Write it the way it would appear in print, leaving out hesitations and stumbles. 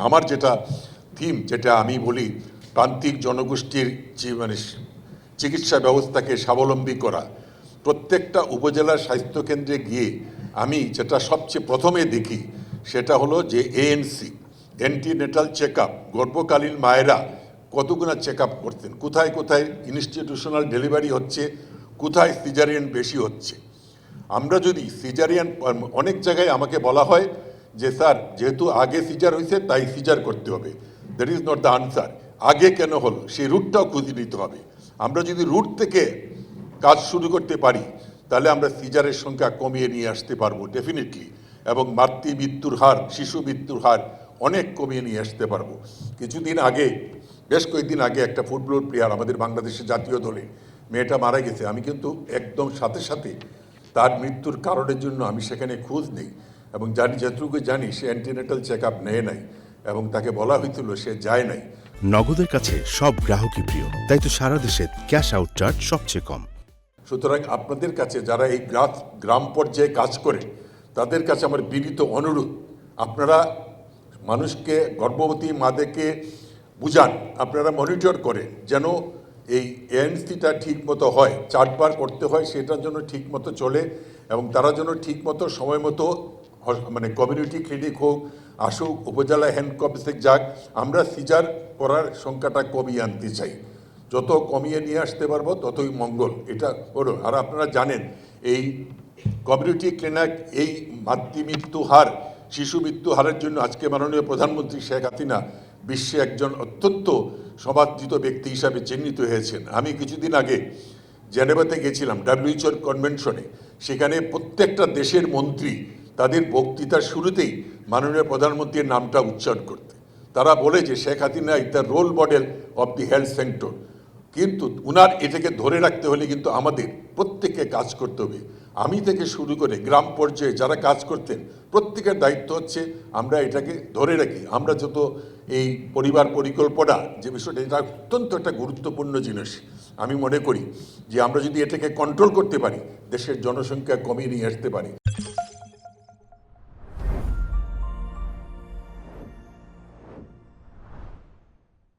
আমার যেটা থিম, যেটা আমি বলি প্রান্তিক জনগোষ্ঠীর চিকিৎসা ব্যবস্থাকে স্বাবলম্বী করা। প্রত্যেকটা উপজেলার স্বাস্থ্যকেন্দ্রে গিয়ে আমি যেটা সবচেয়ে প্রথমে দেখি সেটা হলো যে এএনসি, অ্যান্টিনেটাল চেক আপ, গর্ভকালীন মায়েরা কতগুলো চেক আপ করতেন, কোথায় কোথায় ইনস্টিটিউশনাল ডেলিভারি হচ্ছে, কোথায় সিজারিয়ান বেশি হচ্ছে। আমরা যদি সিজারিয়ান, অনেক জায়গায় আমাকে বলা হয় যে স্যার যেহেতু আগে সিজার হয়েছে তাই সিজার করতে হবে। That is not the answer. আগে কেন হলো সেই রুটটাও খুঁজে নিতে হবে। আমরা যদি রুট থেকে কাজ শুরু করতে পারি তাহলে আমরা সিজারের সংখ্যা কমিয়ে নিয়ে আসতে পারবো ডেফিনেটলি, এবং মাতৃ মৃত্যুর হার, শিশু মৃত্যুর হার অনেক কমিয়ে নিয়ে আসতে পারবো। কিছুদিন আগে, বেশ কয়েকদিন আগে একটা ফুটবল প্লেয়ার আমাদের বাংলাদেশের জাতীয় দলে, মেয়েটা মারা গেছে। আমি কিন্তু একদম সাথে সাথে তার মৃত্যুর কারণের জন্য আমি সেখানে খোঁজ নেই এবং যতটুকু জানি সে অ্যান্টিনেটাল চেক আপ নেয় নাই এবং তাকে বলা হয়েছিল সে যায় নাই। নগদের কাছে সব গ্রাহকই প্রিয়, তাই তো সারা দেশে ক্যাশ আউট চার্জ সবচেয়ে কম। সুতরাং আপনাদের কাছে যারা এই গ্রাম পর্যায়ে কাজ করে তাদের কাছে আমার বিনীত অনুরোধ, আপনারা মানুষকে, গর্ভবতী মাদেরকে বুঝান, আপনারা মনিটর করেন যেন এই এএনসিটা ঠিক মতো হয়, 4 বার করতে হয়, সেটার জন্য ঠিক মতো চলে এবং তারা যেন ঠিক মতো সময় মতো কমিউনিটি ক্লিনিক হোক, আসুক, উপজেলা হেলথ অফিসে যাক। আমরা সিজার করার সংখ্যাটা কমিয়ে আনতে চাই। যত কমিয়ে নিয়ে আসতে পারবো ততই মঙ্গল। এটা হলো। আর আপনারা জানেন এই কমিউনিটি ক্লিনিক, এই মাতৃমৃত্যু হার, শিশু মৃত্যু হারের জন্য আজকে মাননীয় প্রধানমন্ত্রী শেখ হাসিনা বিশ্বে একজন অত্যন্ত সমাদৃত ব্যক্তি হিসাবে চিহ্নিত হয়েছেন। আমি কিছুদিন আগে জেনেভাতে গেছিলাম WHO কনভেনশনে। সেখানে প্রত্যেকটা দেশের মন্ত্রী তাদের বক্তৃতার শুরুতেই মাননীয় প্রধানমন্ত্রীর নামটা উচ্চারণ করতে। তারা বলে যে Sheikh Hasina is the role model of the health sector. কিন্তু উনার এটাকে ধরে রাখতে হলে কিন্তু আমাদের প্রত্যেককে কাজ করতে হবে। আমি থেকে শুরু করে গ্রাম পর্যায়ে যারা কাজ করতেন প্রত্যেকের দায়িত্ব হচ্ছে আমরা এটাকে ধরে রাখি। আমরা যত এই পরিবার পরিকল্পনা যে বিষয়টা, এটা অত্যন্ত একটা গুরুত্বপূর্ণ জিনিস। আমি মনে করি যে আমরা যদি এটাকে কন্ট্রোল করতে পারি দেশের জনসংখ্যা কমিয়ে নিয়ে আসতে পারি।